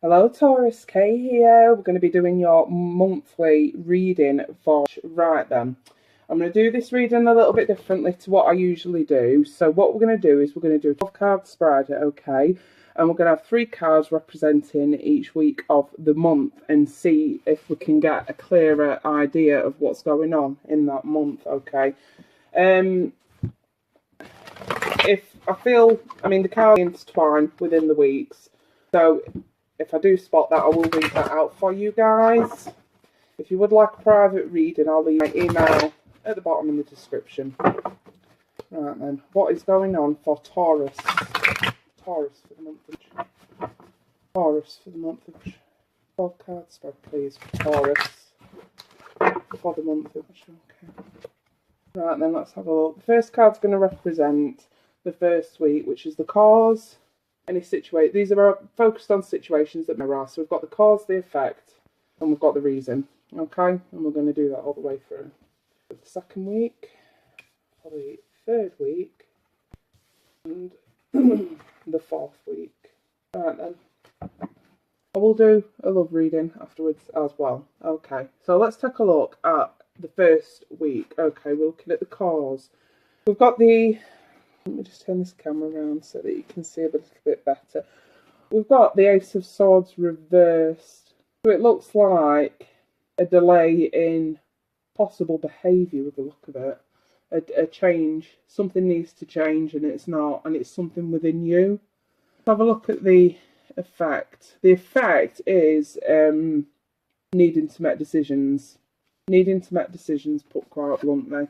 Hello Taurus, Kay here. We're going to be doing your monthly reading for... Right then, I'm going to do this reading a little bit differently to what I usually do. So what we're going to do is we're going to do a 12-card spread, okay? And we're going to have 3 cards representing each week of the month and see if we can get a clearer idea of what's going on in that month, okay? If I feel, the cards intertwine within the weeks, so if I do spot that, I will read that out for you guys. If you would like a private reading, I'll leave my email at the bottom in the description. Right then, what is going on for Taurus? Taurus for the month of... Taurus for the month of... 12 card spread, please, for Taurus. For the month of... Okay. Right then, let's have a look. The first card's going to represent the first week, which is the cause. Any situation. These are focused on situations that arise. So we've got the cause, the effect, and we've got the reason. Okay, and we're going to do that all the way through. For the second week, for the third week, and the fourth week. Alright then. I will do a love reading afterwards as well. Okay, so let's take a look at the first week. Okay, we're looking at the cause. We've got the... Let me just turn this camera around so that you can see a little bit better. We've got the Ace of Swords reversed. So it looks like a delay in possible behaviour with the look of it. A change. Something needs to change and it's not. And it's something within you. Let's have a look at the effect. The effect is needing to make decisions. Needing to make decisions, put quite bluntly.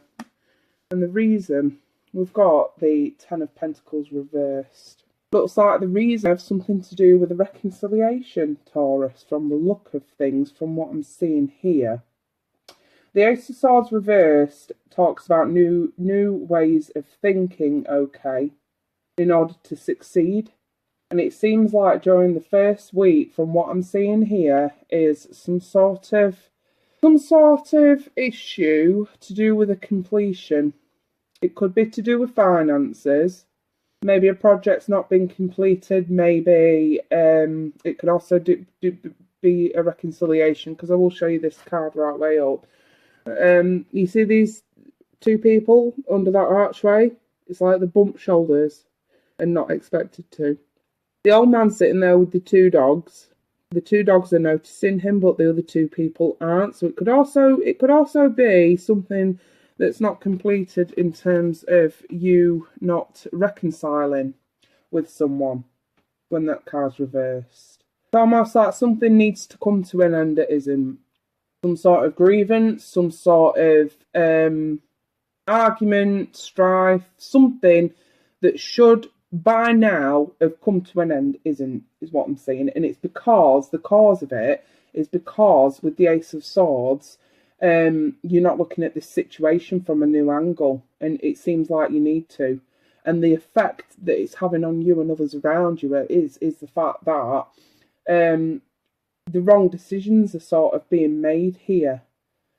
And the reason... We've got the Ten of Pentacles reversed. Looks like the reason has something to do with a reconciliation, Taurus, from the look of things, from what I'm seeing here. The Ace of Swords reversed talks about new ways of thinking, okay, in order to succeed. And it seems like during the first week, from what I'm seeing here, is some sort of issue to do with a completion. It could be to do with finances. Maybe a project's not been completed. Maybe it could also be a reconciliation, because I will show you this card right way up. You see these 2 people under that archway? It's like they bump shoulders and not expected to. The old man's sitting there with the 2 dogs. The 2 dogs are noticing him, but the other 2 people aren't. So it could also be something that's not completed in terms of you not reconciling with someone when that card's reversed. It's almost like something needs to come to an end that isn't. Some sort of grievance, some sort of argument, strife, something that should by now have come to an end isn't, is what I'm saying. And it's because the cause of it is because with the Ace of Swords, you're not looking at this situation from a new angle, and it seems like you need to. And the effect that it's having on you and others around you is the fact that the wrong decisions are sort of being made here.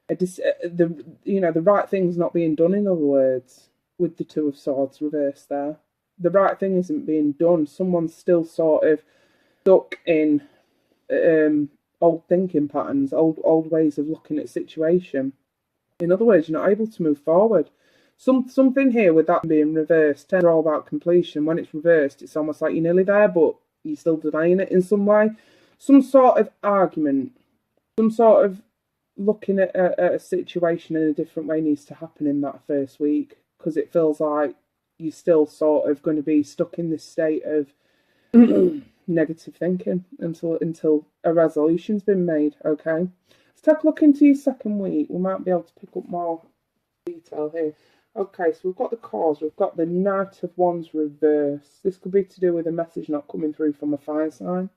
The right thing's not being done, in other words, with the 2 of Swords reversed there. The right thing isn't being done. Someone's still sort of stuck in old thinking patterns, old ways of looking at situation. In other words, you're not able to move forward. Something here with that being reversed. They're all about completion. When it's reversed, it's almost like you're nearly there, but you're still denying it in some way. Some sort of argument, some sort of looking at a situation in a different way needs to happen in that first week, because it feels like you're still sort of going to be stuck in this state of negative thinking until a resolution's been made, okay? Let's take a look into your second week. We might be able to pick up more detail here. Okay, so we've got the cause. We've got the Knight of Wands reversed. This could be to do with a message not coming through from a fire sign.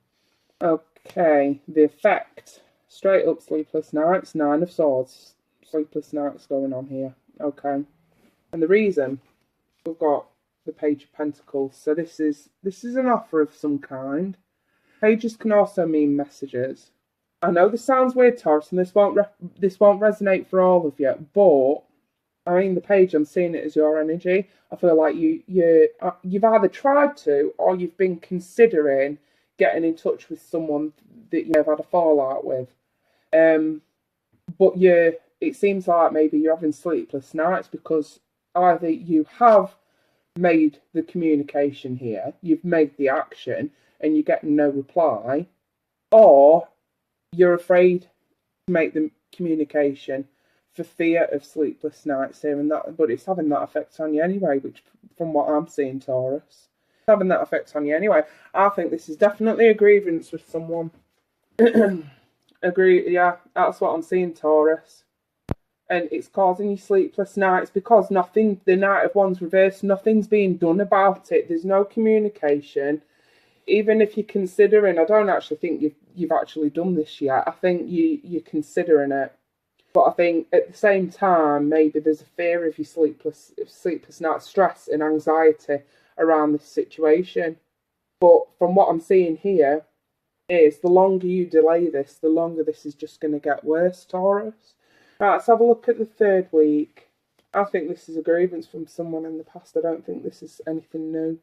Okay, the effect. Straight up sleepless nights. 9 of Swords. Sleepless nights going on here. Okay. And the reason, we've got the Page of Pentacles. So this is an offer of some kind. Pages can also mean messages. I know this sounds weird, Taurus, and this won't resonate for all of you, but the page, I'm seeing it as your energy. I feel like you've either tried to, or you've been considering getting in touch with someone that you may have had a fallout with. But it seems like maybe you're having sleepless nights because either you have made the communication here, you've made the action, and you're getting no reply, or you're afraid to make the communication for fear of sleepless nights here and that. But it's having that effect on you anyway, which, from what I'm seeing, Taurus, it's having that effect on you anyway. I think this is definitely a grievance with someone. Agree, yeah, that's what I'm seeing, Taurus. And it's causing you sleepless nights because nothing, the Knight of Wands reversed, nothing's being done about it. There's no communication. Even if you're considering, I don't actually think you've actually done this yet. I think you're considering it. But I think at the same time, maybe there's a fear of your sleepless night, stress and anxiety around this situation. But from what I'm seeing here, is the longer you delay this, the longer this is just going to get worse, Taurus. Right, let's have a look at the third week. I think this is a grievance from someone in the past. I don't think this is anything new.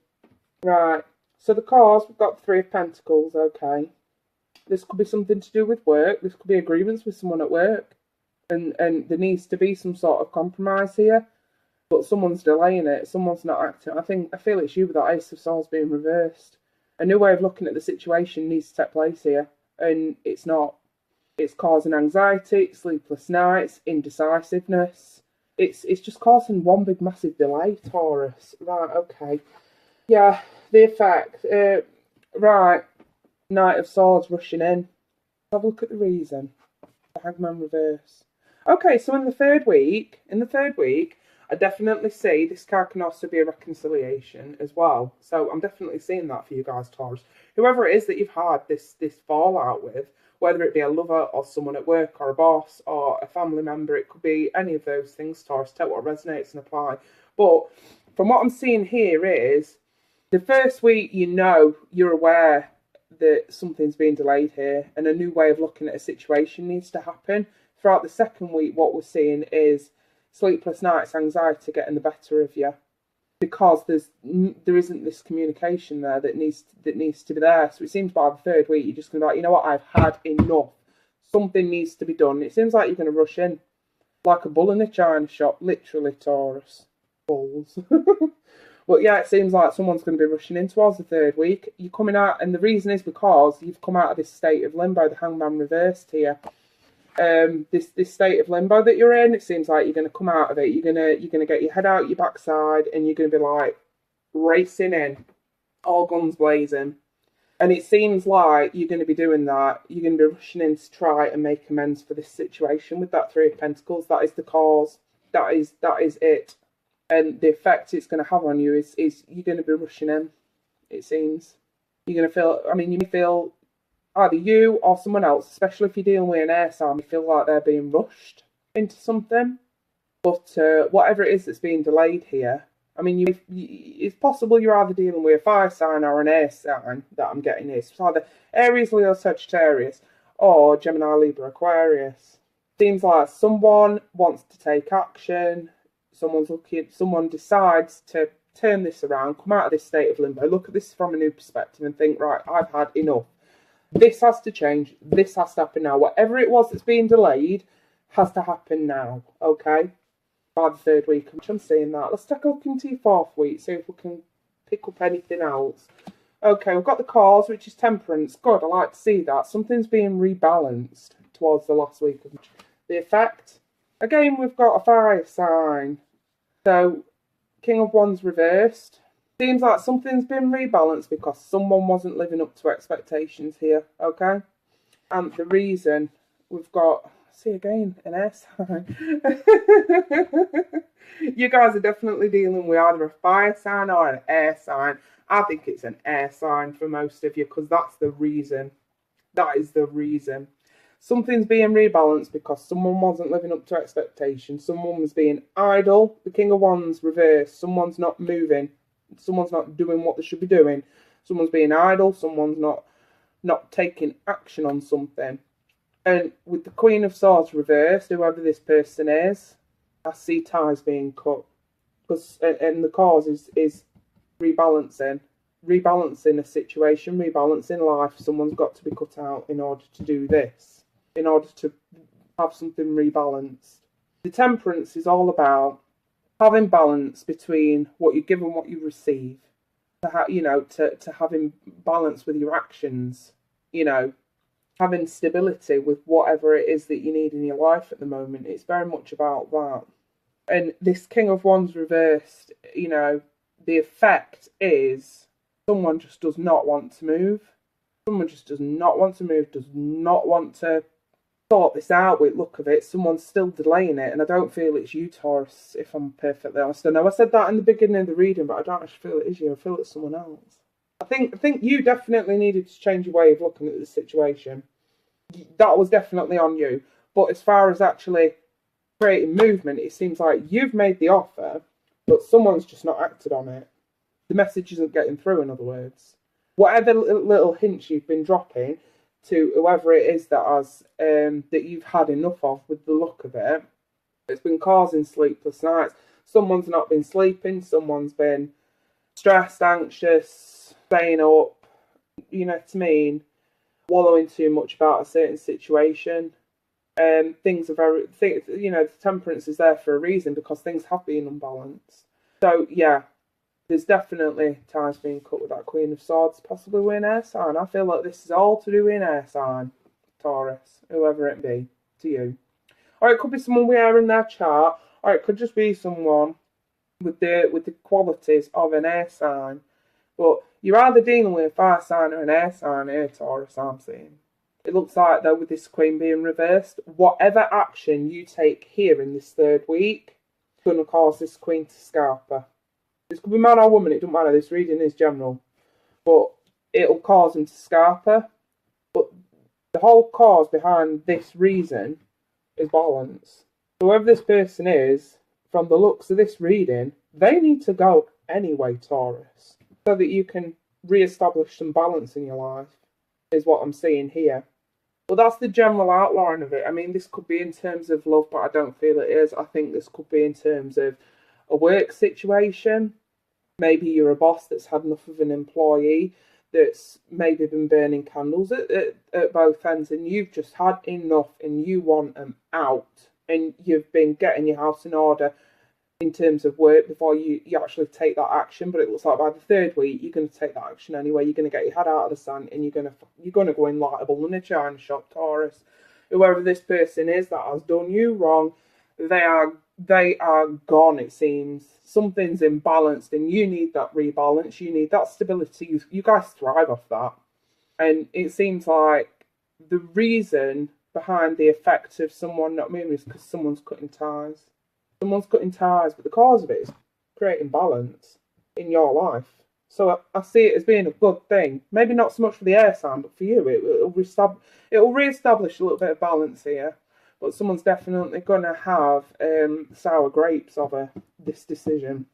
Right, so the cause, we've got the Three of Pentacles, okay. This could be something to do with work. This could be a grievance with someone at work. And there needs to be some sort of compromise here. But someone's delaying it. Someone's not acting. I feel it's you with that Ace of Swords being reversed. A new way of looking at the situation needs to take place here, and it's not. It's causing anxiety, sleepless nights, indecisiveness. It's just causing one big massive delay, Taurus. Right, okay. Yeah, the effect. Right, Knight of Swords rushing in. Have a look at the reason. The Hangman reverse. Okay, so in the third week, I definitely see this card can also be a reconciliation as well. So I'm definitely seeing that for you guys, Taurus. Whoever it is that you've had this fallout with, whether it be a lover or someone at work or a boss or a family member, it could be any of those things, Taurus. Take what resonates and apply. But from what I'm seeing here is, the first week, you're aware that something's being delayed here and a new way of looking at a situation needs to happen. Throughout the second week, what we're seeing is sleepless nights, anxiety getting the better of you because there isn't this communication there that needs to be there. So it seems by the third week you're just going to be like, you know what, I've had enough. Something needs to be done. It seems like you're going to rush in like a bull in a china shop, literally, Taurus. Bulls. But yeah, it seems like someone's going to be rushing in towards the third week. You're coming out, and the reason is because you've come out of this state of limbo, the Hangman reversed here. This state of limbo that you're in, it seems like you're going to come out of it. You're gonna get your head out your backside, and you're going to be like racing in, all guns blazing. And it seems like you're going to be doing that. You're going to be rushing in to try and make amends for this situation with that Three of Pentacles. That is the cause. That is it. And the effect it's going to have on you is you're going to be rushing in. It seems you're going to feel. I mean, you may feel. Either you or someone else, especially if you're dealing with an air sign, you feel like they're being rushed into something. But whatever it is that's being delayed here, I mean, it's possible you're either dealing with a fire sign or an air sign that I'm getting here. So it's either Aries, Leo, Sagittarius, or Gemini, Libra, Aquarius. Seems like someone wants to take action. Someone decides to turn this around, come out of this state of limbo, look at this from a new perspective and think, right, I've had enough. This has to change. This has to happen now. Whatever it was that's being delayed has to happen now, okay? By the third week, I'm seeing that. Let's take a look into your fourth week, see if we can pick up anything else. Okay, we've got the cause, which is Temperance. Good, I like to see that. Something's being rebalanced towards the last week of the effect. Again, we've got a fire sign. So, King of Wands reversed. Seems like something's been rebalanced because someone wasn't living up to expectations here, okay? And the reason we've got, see again, an air sign. You guys are definitely dealing with either a fire sign or an air sign. I think it's an air sign for most of you because that's the reason. That is the reason. Something's being rebalanced because someone wasn't living up to expectations. Someone was being idle. The King of Wands reversed. Someone's not moving. Someone's not doing what they should be doing. Someone's being idle. Someone's not taking action on something. And with the Queen of Swords reversed, whoever this person is, I see ties being cut. And the cause is rebalancing. rebalancing a situation, rebalancing life. Someone's got to be cut out in order to do this, in order to have something rebalanced. The temperance is all about having balance between what you give and what you receive. To having balance with your actions, having stability with whatever it is that you need in your life at the moment. It's very much about that. And this King of Wands reversed, the effect is someone just does not want to move. Someone just does not want to move, does not want to sort this out with look of it. Someone's still delaying it, and I don't feel it's you, Taurus, if I'm perfectly honest. I know I said that in the beginning of the reading, but I don't actually feel it is you. I feel it's someone else. I think you definitely needed to change your way of looking at the situation. That was definitely on you. But as far as actually creating movement, it seems like you've made the offer, but someone's just not acted on it. The message isn't getting through, in other words. Whatever little hints you've been dropping to whoever it is that has that you've had enough of with the look of it, it's been causing sleepless nights. Someone's not been sleeping, someone's been stressed, anxious, staying up, you know what I mean, wallowing too much about a certain situation. Things are the temperance is there for a reason, because things have been unbalanced. So yeah, there's definitely ties being cut with that Queen of Swords, possibly with an air sign. I feel like this is all to do with an air sign, Taurus, whoever it be to you. Or it could be someone we are in their chart, or it could just be someone with the qualities of an air sign. But you're either dealing with a fire sign or an air sign here, Taurus, I'm seeing. It looks like, though, with this Queen being reversed, whatever action you take here in this third week is going to cause this Queen to scarp her. This could be man or woman, it doesn't matter, this reading is general. But it'll cause him to scarp her. But the whole cause behind this reason is balance. Whoever this person is, from the looks of this reading, they need to go anyway, Taurus, so that you can re-establish some balance in your life, is what I'm seeing here. But that's the general outline of it. I mean, this could be in terms of love, but I don't feel it is. I think this could be in terms of a work situation. Maybe you're a boss that's had enough of an employee that's maybe been burning candles at both ends, and you've just had enough and you want them out, and you've been getting your house in order in terms of work before you actually take that action. But it looks like by the third week you're going to take that action anyway. You're going to get your head out of the sand, and you're going to go in like a bull in a china shop, Taurus. Whoever this person is that has done you wrong, they are gone, it seems. Something's imbalanced, and you need that rebalance. You need that stability. You guys thrive off that. And it seems like the reason behind the effect of someone not moving is because someone's cutting ties. Someone's cutting ties, but the cause of it is creating balance in your life. So I see it as being a good thing. Maybe not so much for the air sign, but for you, it'll re-establish a little bit of balance here. But someone's definitely going to have sour grapes over this decision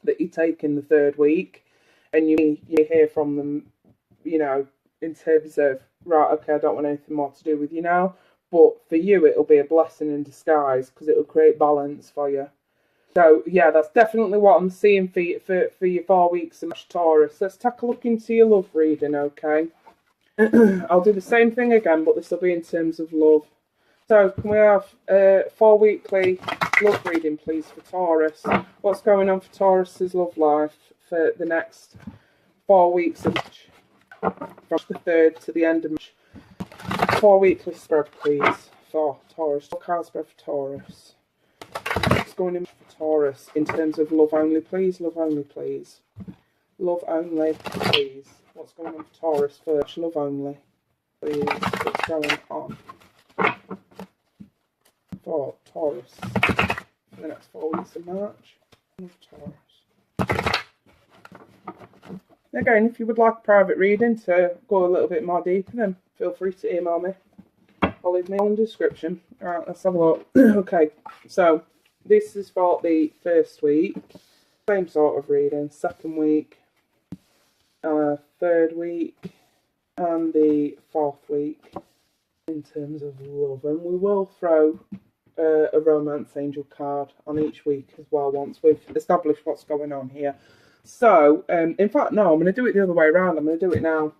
that you take in the third week. And you hear from them, in terms of, right, okay, I don't want anything more to do with you now. But for you, it'll be a blessing in disguise, because it'll create balance for you. So, yeah, that's definitely what I'm seeing for your 4 weeks of Taurus. Let's take a look into your love reading, okay? I'll do the same thing again, but this will be in terms of love. So, can we have 4 weekly love reading, please, for Taurus? What's going on for Taurus's love life for the next 4 weeks of March, from the 3rd to the end of March? 4 weekly spread, please, for Taurus. Card spread for Taurus. What's going on for Taurus in terms of love only, please? Love only, please. Love only, please. What's going on for Taurus first? Love only, please. What's going on for Taurus for the next 4 weeks of March? Taurus. Again, if you would like a private reading to go a little bit more deeper, then feel free to email me or leave me in the description. Alright, let's have a look. Okay, so this is for the first week. Same sort of reading. Second week, third week, and the fourth week in terms of love. And we will throw a romance angel card on each week as well once we've established what's going on here. So, in fact, no, I'm going to do it the other way around. I'm going to do it now.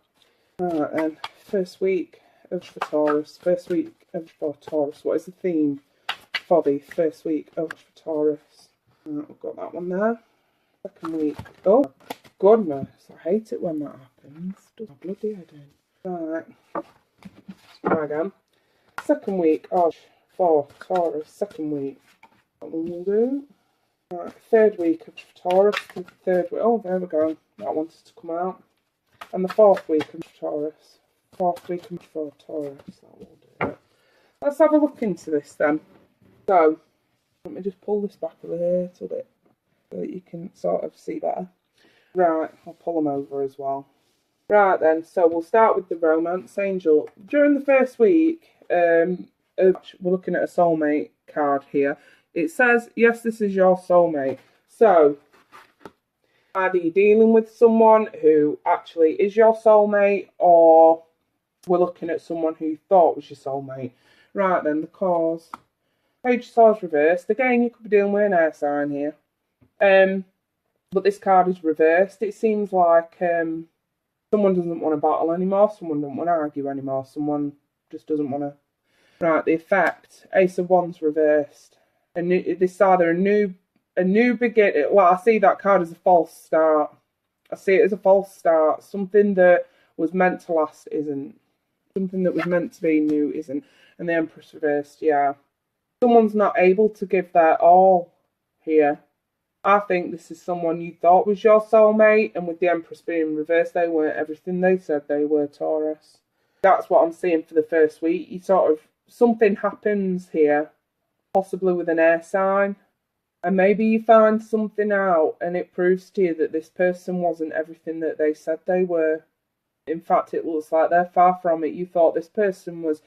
Alright then, first week of the Taurus. First week of for Taurus. What is the theme for the first week of the Taurus? We've got that one there. Second week. Oh, goodness. I hate it when that happens. Does my bloody head in. Right. Let's try again. Second week of for Taurus. Second week. That one will do. Right, third week of Taurus. Third week. Oh, there we go. That wants to come out. And the fourth week of Taurus. Fourth week of Taurus. That will do it. Let's have a look into this then. So, let me just pull this back a little bit so that you can sort of see better. Right, I'll pull them over as well. Right then, so we'll start with the romance angel. During the first week, we're looking at a soulmate card here. It says, yes, this is your soulmate. So, either you're dealing with someone who actually is your soulmate, or we're looking at someone who you thought was your soulmate. Right then, the cause. Page of Swords reversed. Again, you could be dealing with an air sign here. But this card is reversed. It seems like someone doesn't want to battle anymore. Someone doesn't want to argue anymore. Someone just doesn't want to. Right, the effect. Ace of Wands reversed. This is either a new beginning. Well, I see that card as a false start. I see it as a false start. Something that was meant to last isn't. Something that was meant to be new isn't. And the Empress reversed, yeah. Someone's not able to give their all here. I think this is someone you thought was your soulmate, and with the Empress being reversed, they weren't everything they said they were, Taurus. That's what I'm seeing for the first week. You sort of, something happens here, possibly with an air sign, and maybe you find something out and it proves to you that this person wasn't everything that they said they were. In fact, it looks like they're far from it. You thought this person was,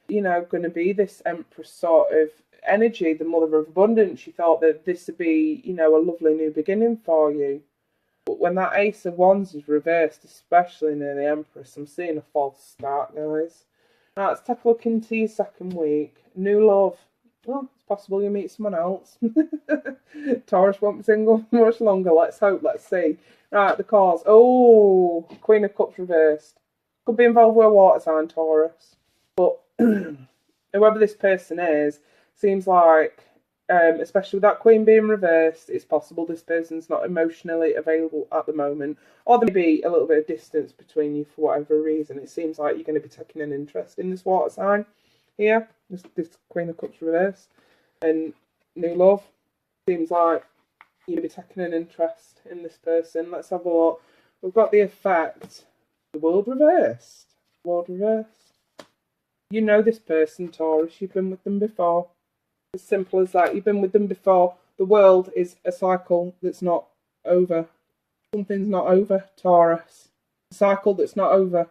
you know, going to be this Empress sort of energy, the mother of abundance. You thought that this would be, you know, a lovely new beginning for you. But when that Ace of Wands is reversed, especially near the Empress, I'm seeing a false start, guys. Now, let's take a look into your second week. New love. Well, it's possible you meet someone else. Taurus won't be single much longer. Let's hope. Let's see. Right, the cause. Oh, Queen of Cups reversed. Could be involved with a water sign, Taurus. But whoever this person is, seems like, especially with that Queen being reversed, it's possible this person's not emotionally available at the moment. Or there may be a little bit of distance between you for whatever reason. It seems like you're going to be taking an interest in this water sign here. This Queen of Cups reversed. And new love. Seems like you're going to be taking an interest in this person. Let's have a look. We've got the effect. The world reversed. World reversed. You know this person, Taurus. You've been with them before. As simple as that. You've been with them before. The world is a cycle that's not over. Something's not over, Taurus. A cycle that's not over.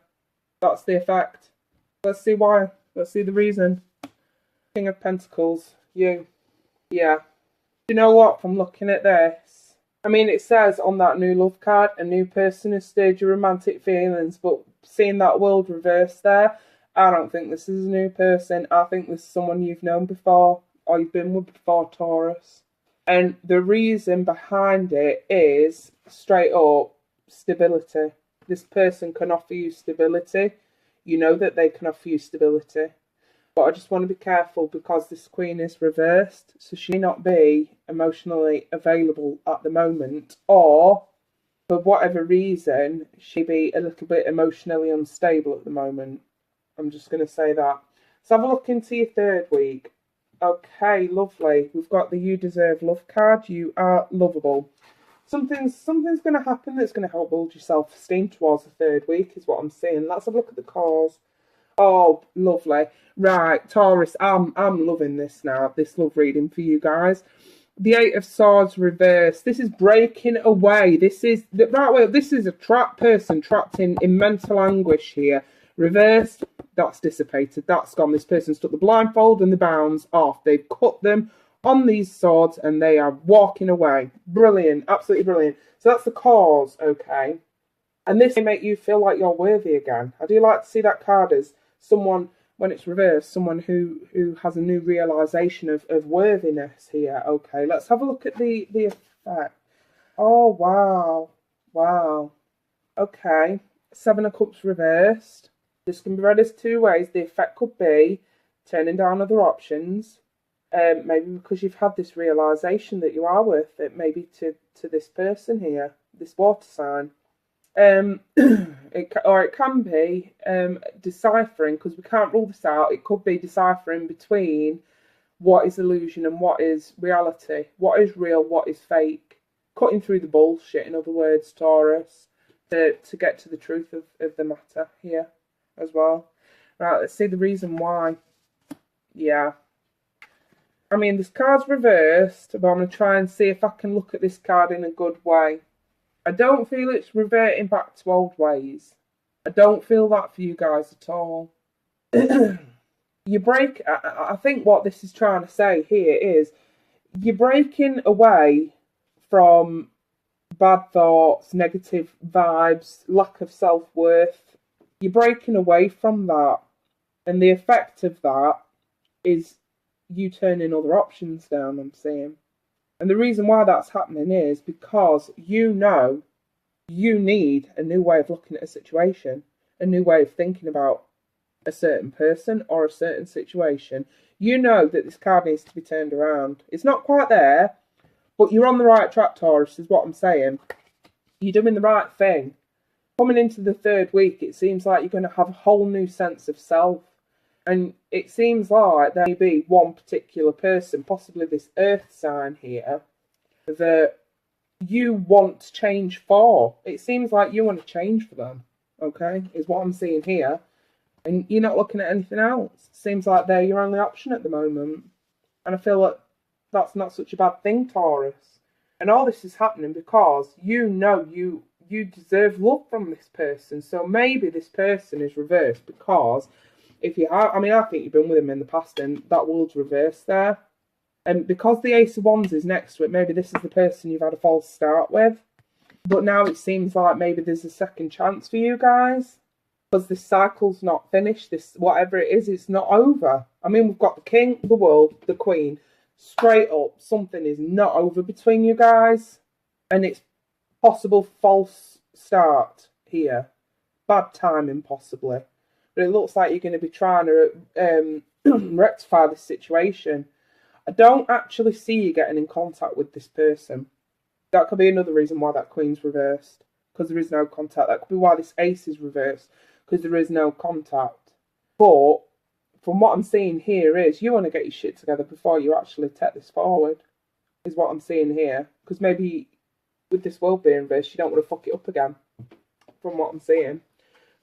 That's the effect. Let's see why. Let's see the reason. King of Pentacles. You. Yeah. You know what? From looking at this, I mean, it says on that new love card, a new person has stirred your romantic feelings, but seeing that world reversed there, I don't think this is a new person. I think this is someone you've known before, or you've been with before, Taurus. And the reason behind it is, straight up, stability. This person can offer you stability. You know that they can offer you stability. But I just want to be careful because this Queen is reversed, so she may not be emotionally available at the moment, or for whatever reason, she be a little bit emotionally unstable at the moment. I'm just going to say that. Let's have a look into your third week. Okay, lovely. We've got the You Deserve Love card. You are lovable. Something's going to happen that's going to help build your self-esteem towards the third week is what I'm seeing. Let's have a look at the cause. Oh, lovely. Right, Taurus, I'm loving this now, this love reading for you guys. The Eight of Swords reversed. This is breaking away. This is this is a trapped person, trapped in mental anguish here. Reversed, that's dissipated, that's gone. This person's took the blindfold and the bounds off. They've cut them on these swords and they are walking away. Brilliant, absolutely brilliant. So that's the cause, okay? And this may make you feel like you're worthy again. I do like to see that card as someone, when it's reversed, someone who has a new realisation of worthiness here. Okay, let's have a look at the effect. Oh, wow. Wow. Okay. Seven of Cups reversed. This can be read as two ways. The effect could be turning down other options. Maybe because you've had this realization that you are worth it, maybe to this person here, this water sign. It can be deciphering, because we can't rule this out. It could be deciphering between what is illusion and what is reality, what is real, what is fake, cutting through the bullshit, in other words, Taurus, to get to the truth of the matter here as well. Right, let's see the reason why. Yeah. I mean, this card's reversed, but I'm going to try and see if I can look at this card in a good way. I don't feel it's reverting back to old ways. I don't feel that for you guys at all. You break. I think what this is trying to say here is you're breaking away from bad thoughts, negative vibes, lack of self-worth. You're breaking away from that. And the effect of that is you turning other options down, I'm seeing. And the reason why that's happening is because you know you need a new way of looking at a situation, a new way of thinking about a certain person or a certain situation. You know that this card needs to be turned around. It's not quite there, but you're on the right track, Taurus, is what I'm saying. You're doing the right thing. Coming into the third week, it seems like you're going to have a whole new sense of self. And it seems like there may be one particular person, possibly this earth sign here, that you want to change for. It seems like you want to change for them, okay, is what I'm seeing here. And you're not looking at anything else. It seems like they're your only option at the moment. And I feel like that's not such a bad thing, Taurus. And all this is happening because you know you deserve love from this person. So maybe this person is reversed because if you have, I mean, I think you've been with him in the past and that world's reversed there. And because the Ace of Wands is next to it, maybe this is the person you've had a false start with. But now it seems like maybe there's a second chance for you guys. Because this cycle's not finished, this whatever it is, it's not over. I mean, we've got the King, the World, the Queen. Straight up, something is not over between you guys. And it's possible false start here. Bad timing, possibly. But it looks like you're going to be trying to rectify this situation. I don't actually see you getting in contact with this person. That could be another reason why that Queen's reversed. Because there is no contact. That could be why this Ace is reversed. Because there is no contact. But from what I'm seeing here is you want to get your shit together before you actually take this forward. Is what I'm seeing here. Because maybe with this world being reversed, you don't want to fuck it up again. From what I'm seeing.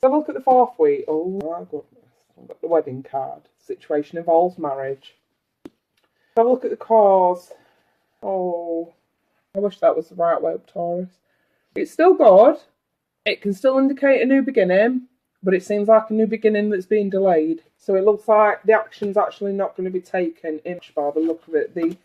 So have a look at the fourth week. Oh my goodness. I've got the wedding card. Situation involves marriage. Have a look at the cause. Oh, I wish that was the right way up, Taurus. It's still good. It can still indicate a new beginning, but it seems like a new beginning that's being delayed. So it looks like the action's actually not going to be taken in by the look of it. The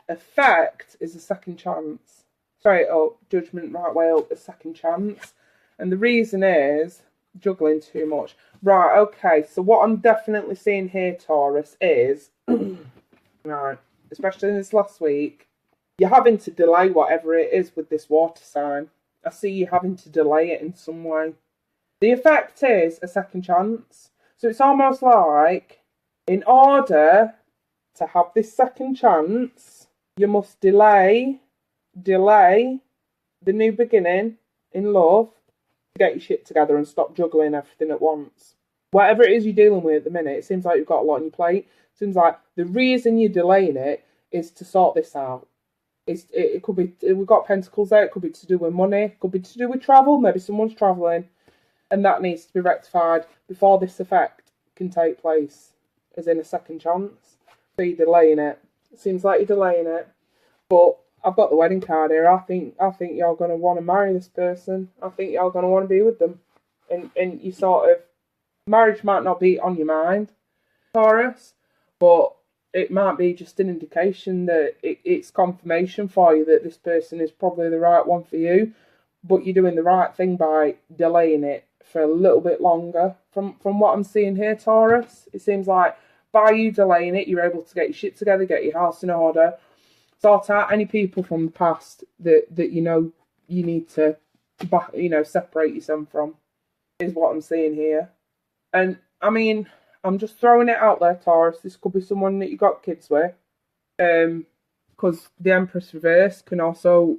effect is a second chance. Straight up, judgment right way up, a second chance. And the reason is juggling too much. Right, okay, so what I'm definitely seeing here, Taurus, is right, especially in this last week, you're having to delay whatever it is with this water sign. I see you having to delay it in some way. The effect is a second chance. So it's almost like, in order to have this second chance, you must delay the new beginning in love to get your shit together and stop juggling everything at once. Whatever it is you're dealing with at the minute, it seems like you've got a lot on your plate. It seems like the reason you're delaying it is to sort this out. It could be, we've got pentacles there, it could be to do with money, it could be to do with travel, maybe someone's travelling, and that needs to be rectified before this effect can take place, as in a second chance. So you're delaying it. It seems like you're delaying it. But I've got the wedding card here. I think you're going to want to marry this person. I think you're going to want to be with them. And you sort of, marriage might not be on your mind, Taurus, but it might be just an indication that it's confirmation for you that this person is probably the right one for you, but you're doing the right thing by delaying it for a little bit longer. From what I'm seeing here, Taurus, it seems like by you delaying it, you're able to get your shit together, get your house in order, Sort out any people from the past that you know you need to, separate yourself from, is what I'm seeing here. And I mean, I'm just throwing it out there, Taurus. This could be someone that you got kids with. Because the Empress reverse can also